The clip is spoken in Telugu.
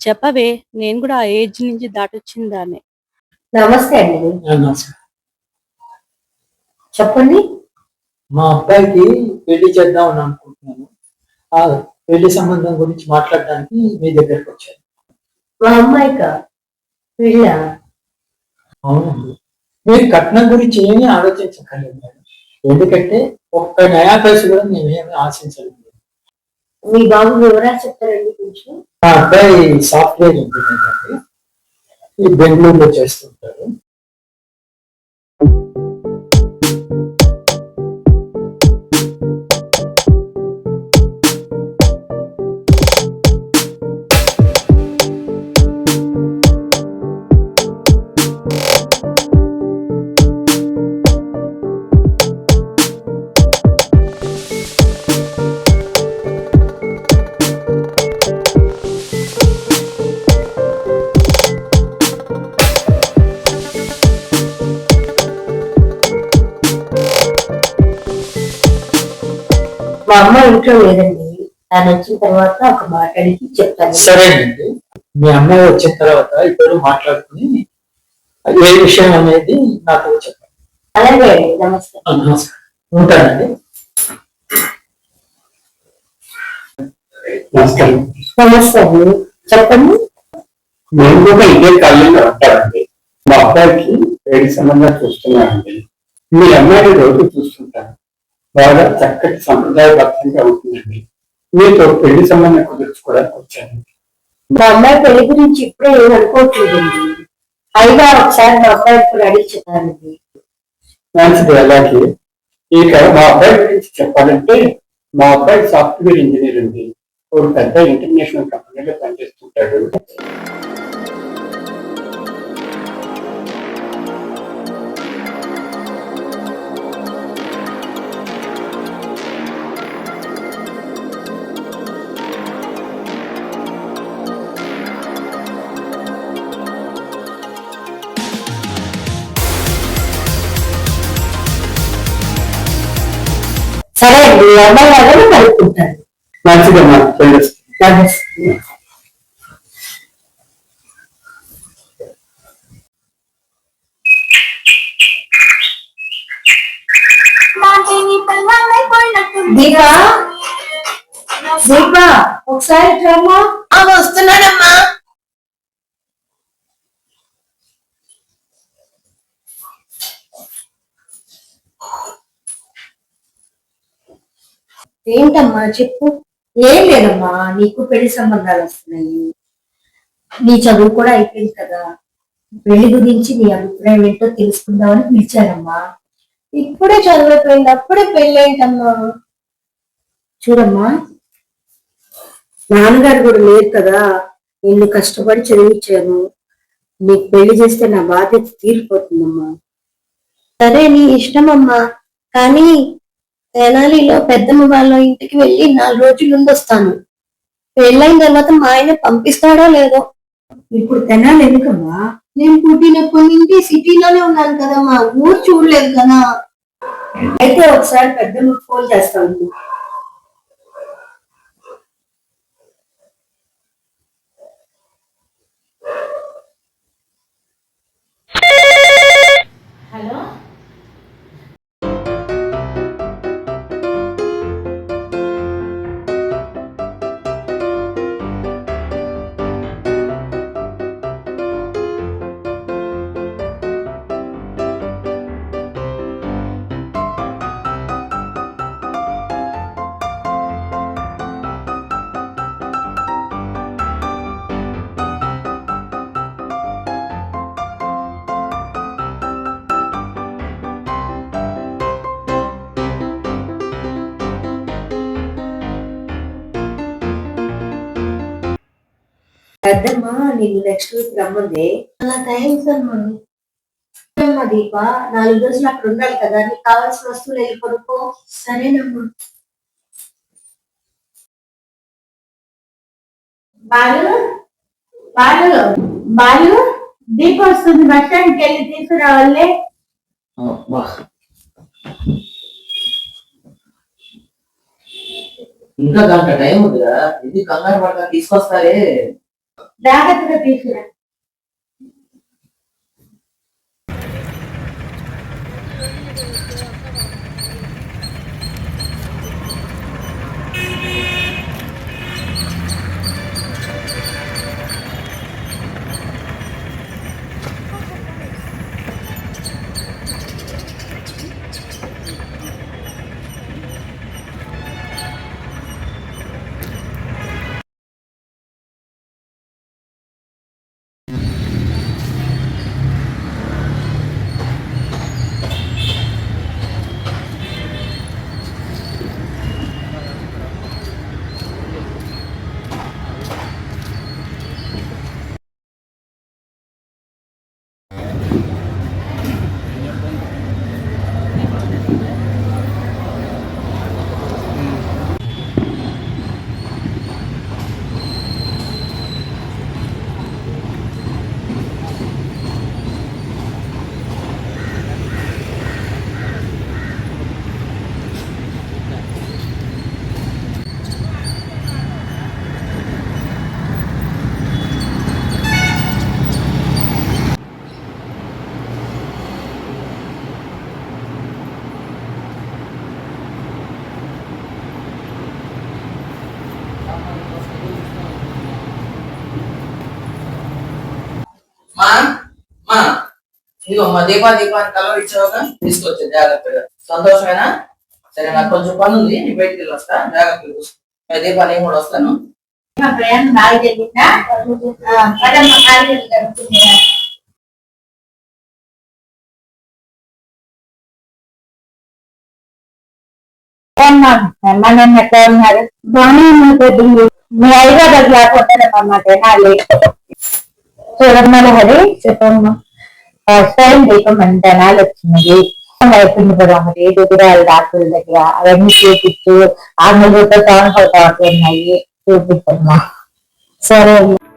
చెప్పవే, నేను కూడా ఆ ఏజ్ నుంచి దాటొచ్చిన దాన్నే. నమస్తే అండి. నమస్కారం. చెప్పండి. మా అబ్బాయికి పెళ్లి చేద్దాం అని అనుకుంటున్నాను. ఆ పెళ్లి సంబంధం గురించి మాట్లాడడానికి మీ దగ్గరకు వచ్చాను. మా అమ్మాయికా పెళ్ళ? అవునండి. మీరు కట్నం గురించి ఏమీ ఆలోచించక్కర్లేదు మేడం. ఎందుకంటే ఒక్క నయా పైసలు కూడా మేమేమి ఆశించలేదు. మీ బాబు వివరాలు చెప్తారండి కొంచెం? మా అబ్బాయి సాఫ్ట్వేర్ ఇంజనీర్ అండి. ఈ బెంగళూరులో చేస్తుంటారు. మా అమ్మ ఇంట్లో లేదండి. తను వచ్చిన తర్వాత ఒక మాట అడిగి చెప్తాను. సరేనండి. మీ అమ్మాయి వచ్చిన తర్వాత ఇద్దరు మాట్లాడుకుని ఏ విషయం అనేది నాతో చెప్పండి. అలాగే అండి. నమస్తే. నమస్కారం. ఉంటానండి. నమస్కారం. నమస్తే అండి. చెప్పండి. మేము కూడా ఇదే కాలంలో ఉంటామండి. మా అబ్బాయికి పెళ్లి సంబంధం చూస్తున్నామండి. మీ అమ్మాయిని రోజు చూస్తుంటాను. బాగా చక్కటి సంప్రదాయబద్ధంగా ఉంటుందండి. మీతో పెళ్లి సంబంధం కుదుర్చుకోవడానికి వచ్చాను. మా అమ్మాయి పెళ్లి గురించి ఇప్పుడే ఏం అనుకోవట్లేదండి. అయినా ఒకసారి మా అబ్బాయి ఇప్పుడు అడిగి చెప్పానండి. మంచిది. అలాగే ఇక మా అబ్బాయి గురించి చెప్పాలంటే మా అబ్బాయి సాఫ్ట్వేర్ ఇంజనీర్ అండి. ఒక పెద్ద ఇంటర్నేషనల్ కంపెనీలో పనిచేస్తుంటాడు. సరే అండి. అమ్మాయి వాళ్ళని కలుపుకుంటాను. మంచిదమ్మా. దీపా, దీపా ఒకసారి రమ్మా. వస్తున్నానమ్మా. ఏంటమ్మా చెప్పు. ఏం లేదమ్మా, నీకు పెళ్లి సంబంధాలు వస్తున్నాయి. నీ చదువు కూడా అయిపోయింది కదా. పెళ్లి గురించి నీ అభిప్రాయం ఏంటో తెలుసుకుందామని పిలిచానమ్మా. ఇప్పుడే చదివిపోయింది, అప్పుడే పెళ్ళేంటమ్మా? చూడమ్మా, నాన్నగారు కూడా లేరు కదా. నిన్ను కష్టపడి చదివించాను. నీకు పెళ్లి చేస్తే నా బాధ్యత తీరిపోతుందమ్మా. సరే, నీ ఇష్టమమ్మా. కానీ తెనాలిలో పెద్దమ్మ వాళ్ళ ఇంటికి వెళ్ళి 4 రోజులు ఉండొస్తాను. పెళ్ళైన తర్వాత మా ఆయన పంపిస్తాడో లేదో. ఇప్పుడు తెనాలి ఎందుకమ్మా? నేను పుట్టినప్పటి నుంచి సిటీలోనే ఉన్నాను కదమ్మా, ఊరు చూడలేదు కదా. అయితే ఒకసారి పెద్దమ్మకు ఫోన్ చేస్తాను. హలో, పెద్దమ్మ నీకు నెక్స్ట్ వీక్ రమ్మంది. అలా థ్యాంక్స్ అమ్మా. దీప 4 రోజులు అక్కడ ఉండాలి కదా. నీకు కావాల్సిన వస్తువులు వెళ్ళి కొనుక్కో. సరేనమ్మా. బాలు, బాలు, బాలు, దీప వస్తుంది, బస్ స్టాండ్కి వెళ్ళి తీసుకురావాలే. ఇంకా గంట టైం ఉందిగా, ఇది కంగారు పడక తీసుకొస్తారే. జాగ్రత్తగా తీసుకురా. మా మా ఇదిగో మా దీపాన్ని కలర్ ఇచ్చావుగా తీసుకొచ్చా జాగ్రత్తగా. సంతోషమేనా? సరే, నాకు కొంచెం పని ఉంది, నేను బయటికి వెళ్ళి వస్తా. జాగ్రత్తగా చూసుకో. దీపాన్ని నేను కూడా వస్తాను. ప్రయాణం బాగా జరిగిందా? పదమ్మా, కార్యాలు జరుగుతున్నాయా? మనం ఎట్లా ఉన్నారు? బాగానే ఉన్నారు. మీ హైదరాబాద్ లేకపోతే అన్నమాట తినాలి. చూడమ్మా హరి, చెప్పమ్మా. ఫస్ట్ టైం దీపం మన జనాలు వచ్చినది అయిపోయింది కదా మరి దుగురాలు డాక్టర్ల దగ్గర అవన్నీ చూపించు. 6 నెలలతో టౌన్ అవుతా ఉన్నాయి, చూపించమ్మా. సరే అమ్మా.